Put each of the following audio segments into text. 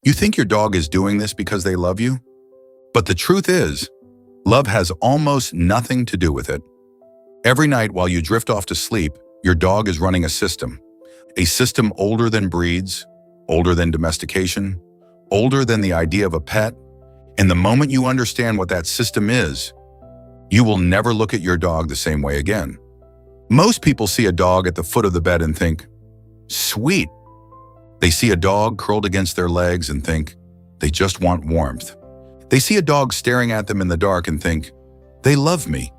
You think your dog is doing this because they love you? But the truth is, love has almost nothing to do with it. Every night while you drift off to sleep, your dog is running a system older than breeds, older than domestication, older than the idea of a pet. And the moment you understand what that system is, you will never look at your dog the same way again. Most people see a dog at the foot of the bed and think, sweet. They see a dog curled against their legs and think, they just want warmth. They see a dog staring at them in the dark and think, they love me.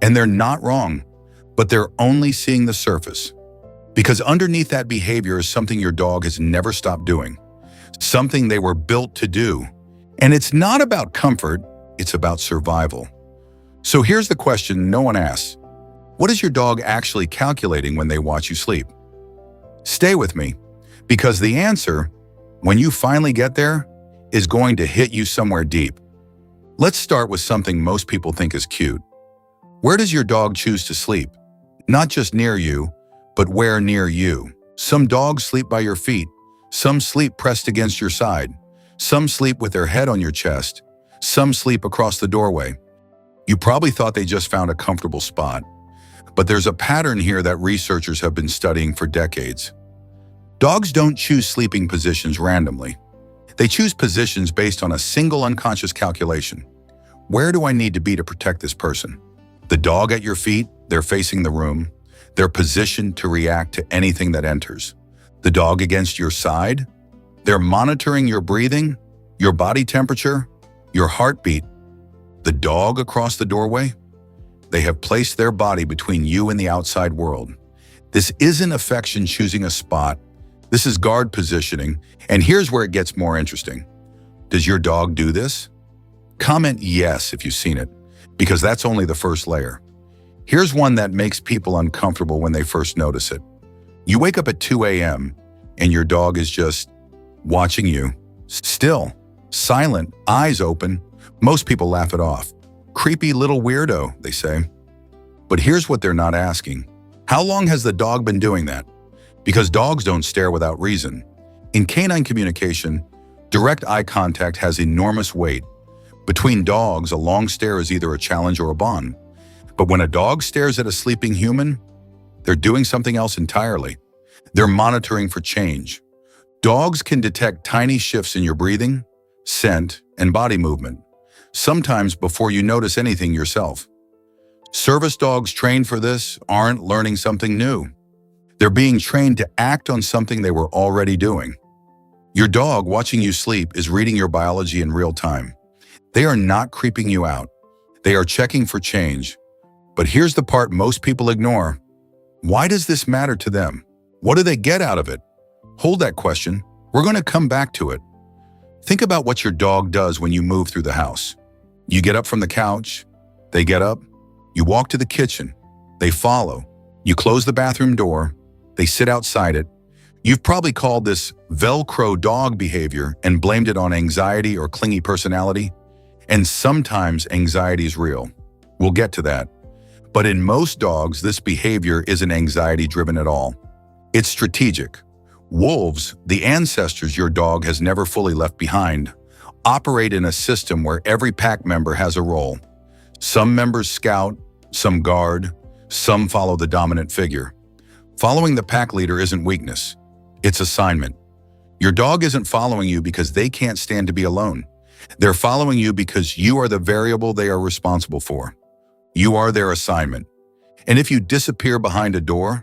And they're not wrong, but they're only seeing the surface. Because underneath that behavior is something your dog has never stopped doing, something they were built to do. And it's not about comfort, it's about survival. So here's the question no one asks. What is your dog actually calculating when they watch you sleep? Stay with me, because the answer, when you finally get there, is going to hit you somewhere deep. Let's start with something most people think is cute. Where does your dog choose to sleep? Not just near you, but where near you. Some dogs sleep by your feet. Some sleep pressed against your side. Some sleep with their head on your chest. Some sleep across the doorway. You probably thought they just found a comfortable spot. But there's a pattern here that researchers have been studying for decades. Dogs don't choose sleeping positions randomly. They choose positions based on a single unconscious calculation. Where do I need to be to protect this person? The dog at your feet, they're facing the room. They're positioned to react to anything that enters. The dog against your side, they're monitoring your breathing, your body temperature, your heartbeat. The dog across the doorway, they have placed their body between you and the outside world. This isn't affection choosing a spot. This is guard positioning. And here's where it gets more interesting. Does your dog do this? Comment yes if you've seen it, because that's only the first layer. Here's one that makes people uncomfortable when they first notice it. You wake up at 2 a.m. and your dog is just watching you, still, silent, eyes open. Most people laugh it off. Creepy little weirdo, they say. But here's what they're not asking. How long has the dog been doing that? Because dogs don't stare without reason. In canine communication, direct eye contact has enormous weight. Between dogs, a long stare is either a challenge or a bond. But when a dog stares at a sleeping human, they're doing something else entirely. They're monitoring for change. Dogs can detect tiny shifts in your breathing, scent, and body movement, sometimes before you notice anything yourself. Service dogs trained for this aren't learning something new. They're being trained to act on something they were already doing. Your dog watching you sleep is reading your biology in real time. They are not creeping you out. They are checking for change. But here's the part most people ignore. Why does this matter to them? What do they get out of it? Hold that question. We're going to come back to it. Think about what your dog does when you move through the house. You get up from the couch. They get up. You walk to the kitchen. They follow. You close the bathroom door. They sit outside it. You've probably called this velcro dog behavior and blamed it on anxiety or clingy personality. And sometimes anxiety is real. We'll get to that. But in most dogs, this behavior isn't anxiety-driven at all. It's strategic. Wolves, the ancestors your dog has never fully left behind, operate in a system where every pack member has a role. Some members scout, some guard, some follow the dominant figure. Following the pack leader isn't weakness. It's assignment. Your dog isn't following you because they can't stand to be alone. They're following you because you are the variable they are responsible for. You are their assignment. And if you disappear behind a door,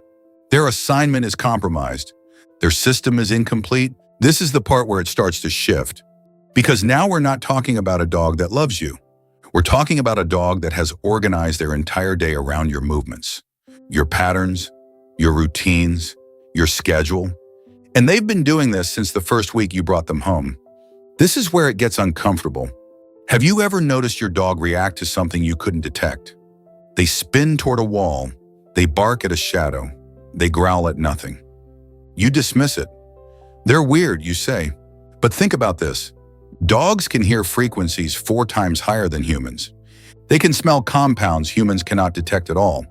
their assignment is compromised. Their system is incomplete. This is the part where it starts to shift. Because now we're not talking about a dog that loves you. We're talking about a dog that has organized their entire day around your movements, your patterns, your routines, your schedule. And they've been doing this since the first week you brought them home. This is where it gets uncomfortable. Have you ever noticed your dog react to something you couldn't detect? They spin toward a wall. They bark at a shadow. They growl at nothing. You dismiss it. They're weird, you say. But think about this. Dogs can hear frequencies 4 times higher than humans. They can smell compounds humans cannot detect at all.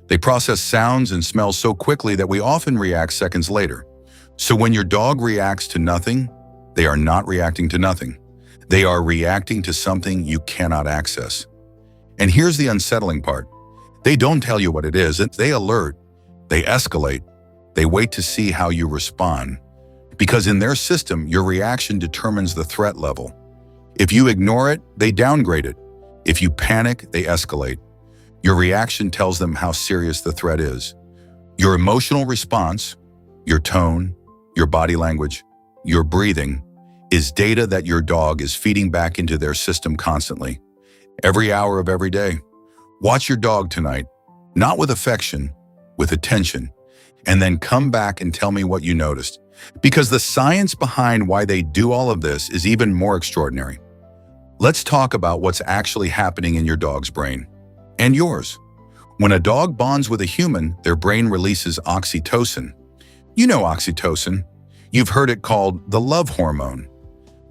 They process sounds and smells so quickly that we often react seconds later. So when your dog reacts to nothing, They are not reacting to nothing. They are reacting to something you cannot access. And here's the unsettling part. They don't tell you what it is. They alert. They escalate. They wait to see how you respond. Because in their system, your reaction determines the threat level. If you ignore it, they downgrade it. If you panic, they escalate. Your reaction tells them how serious the threat is. Your emotional response, your tone, your body language, your breathing, is data that your dog is feeding back into their system constantly, every hour of every day. Watch your dog tonight, not with affection, with attention, and then come back and tell me what you noticed. Because the science behind why they do all of this is even more extraordinary. Let's talk about what's actually happening in your dog's brain. And yours. When a dog bonds with a human, their brain releases oxytocin. You know oxytocin. You've heard it called the love hormone.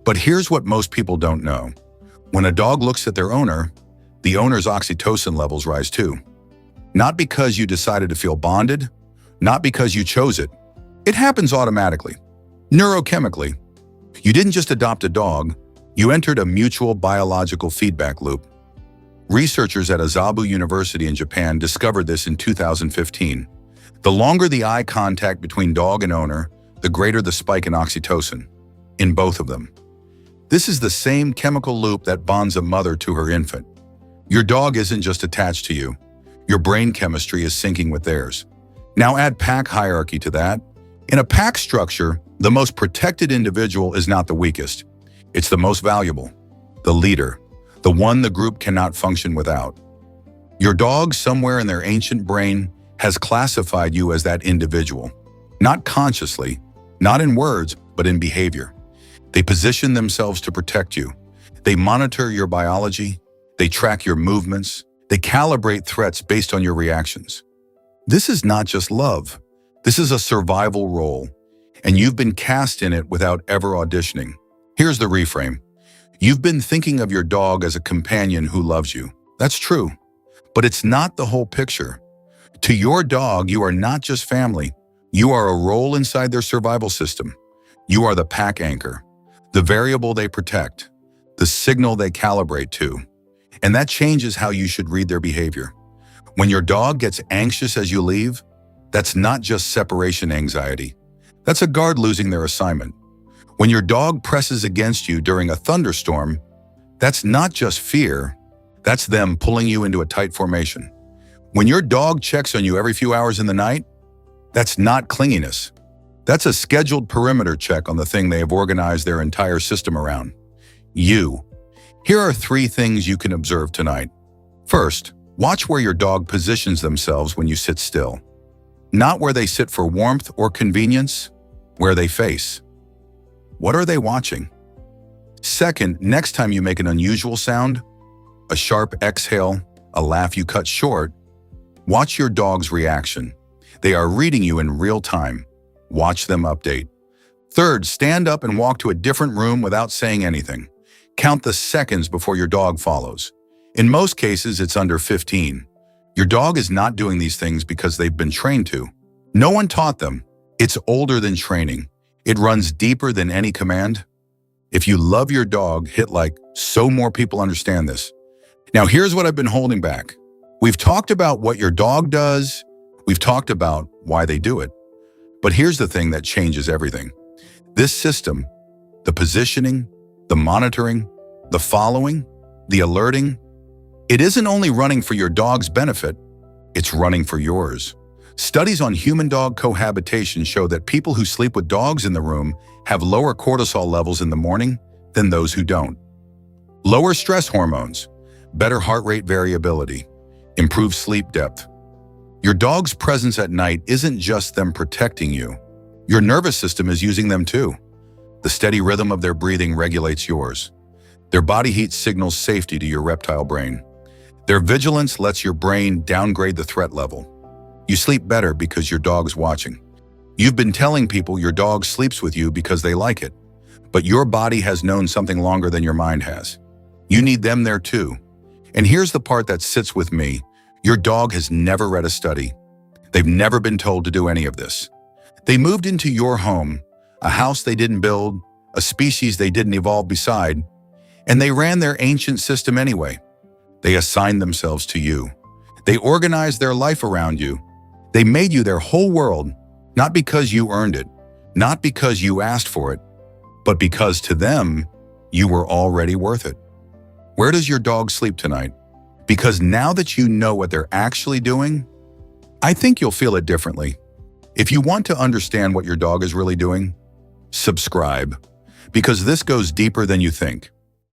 But here's what most people don't know. When a dog looks at their owner, the owner's oxytocin levels rise too. Not because you decided to feel bonded, not because you chose it. It happens automatically, neurochemically. You didn't just adopt a dog, you entered a mutual biological feedback loop. Researchers at Azabu University in Japan discovered this in 2015. The longer the eye contact between dog and owner, the greater the spike in oxytocin, in both of them. This is the same chemical loop that bonds a mother to her infant. Your dog isn't just attached to you. Your brain chemistry is syncing with theirs. Now add pack hierarchy to that. In a pack structure, the most protected individual is not the weakest. It's the most valuable, the leader, the one the group cannot function without. Your dog, somewhere in their ancient brain, has classified you as that individual. Not consciously, not in words, but in behavior. They position themselves to protect you. They monitor your biology. They track your movements. They calibrate threats based on your reactions. This is not just love. This is a survival role, and you've been cast in it without ever auditioning. Here's the reframe. You've been thinking of your dog as a companion who loves you. That's true, but it's not the whole picture. To your dog, you are not just family. You are a role inside their survival system. You are the pack anchor, the variable they protect, the signal they calibrate to. And that changes how you should read their behavior. When your dog gets anxious as you leave, that's not just separation anxiety. That's a guard losing their assignment. When your dog presses against you during a thunderstorm, that's not just fear, that's them pulling you into a tight formation. When your dog checks on you every few hours in the night, that's not clinginess. That's a scheduled perimeter check on the thing they have organized their entire system around. You. Here are 3 things you can observe tonight. First, watch where your dog positions themselves when you sit still. Not where they sit for warmth or convenience, where they face. What are they watching? Second, next time you make an unusual sound, a sharp exhale, a laugh you cut short, watch your dog's reaction. They are reading you in real time. Watch them update. Third, stand up and walk to a different room without saying anything. Count the seconds before your dog follows. In most cases, it's under 15. Your dog is not doing these things because they've been trained to. No one taught them. It's older than training. It runs deeper than any command. If you love your dog, hit like, so more people understand this. Now here's what I've been holding back. We've talked about what your dog does. We've talked about why they do it. But here's the thing that changes everything. This system, the positioning, the monitoring, the following, the alerting, it isn't only running for your dog's benefit, it's running for yours. Studies on human-dog cohabitation show that people who sleep with dogs in the room have lower cortisol levels in the morning than those who don't. Lower stress hormones, better heart rate variability, improved sleep depth. Your dog's presence at night isn't just them protecting you. Your nervous system is using them too. The steady rhythm of their breathing regulates yours. Their body heat signals safety to your reptile brain. Their vigilance lets your brain downgrade the threat level. You sleep better because your dog's watching. You've been telling people your dog sleeps with you because they like it, but your body has known something longer than your mind has. You need them there too. And here's the part that sits with me. Your dog has never read a study. They've never been told to do any of this. They moved into your home, a house they didn't build, a species they didn't evolve beside, and they ran their ancient system anyway. They assigned themselves to you. They organized their life around you. They made you their whole world, not because you earned it, not because you asked for it, but because to them, you were already worth it. Where does your dog sleep tonight? Because now that you know what they're actually doing, I think you'll feel it differently. If you want to understand what your dog is really doing, subscribe, because this goes deeper than you think.